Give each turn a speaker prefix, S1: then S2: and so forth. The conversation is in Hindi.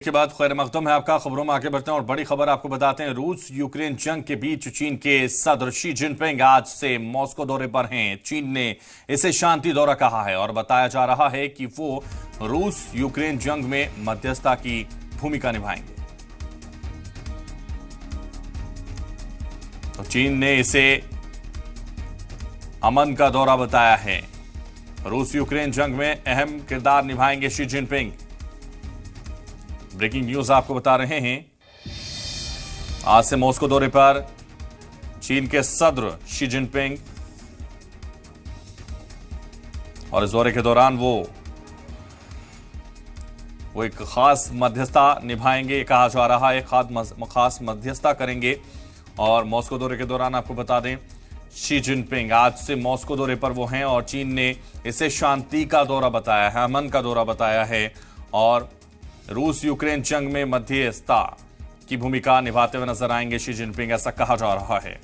S1: के बाद खैर मकदम है आपका। खबरों में आगे बढ़ते हैं और बड़ी खबर आपको बताते हैं। रूस यूक्रेन जंग के बीच चीन के सदर शी जिनपिंग आज से मॉस्को दौरे पर हैं। चीन ने इसे शांति दौरा कहा है और बताया जा रहा है कि वो रूस यूक्रेन जंग में मध्यस्थता की भूमिका निभाएंगे। तो चीन ने इसे अमन का दौरा बताया है। रूस यूक्रेन जंग में अहम किरदार निभाएंगे शी जिनपिंग। ब्रेकिंग न्यूज आपको बता रहे हैं। आज से मॉस्को दौरे पर चीन के सदर शी जिनपिंग और इस दौरे के दौरान वो एक खास मध्यस्थता निभाएंगे, कहा जा रहा है खास मध्यस्थता करेंगे। और मॉस्को दौरे के दौरान आपको बता दें, शी जिनपिंग आज से मॉस्को दौरे पर वो हैं और चीन ने इसे शांति का दौरा बताया है, अमन का दौरा बताया है और रूस यूक्रेन जंग में मध्यस्थता की भूमिका निभाते हुए नजर आएंगे शी जिनपिंग, ऐसा कहा जा रहा है।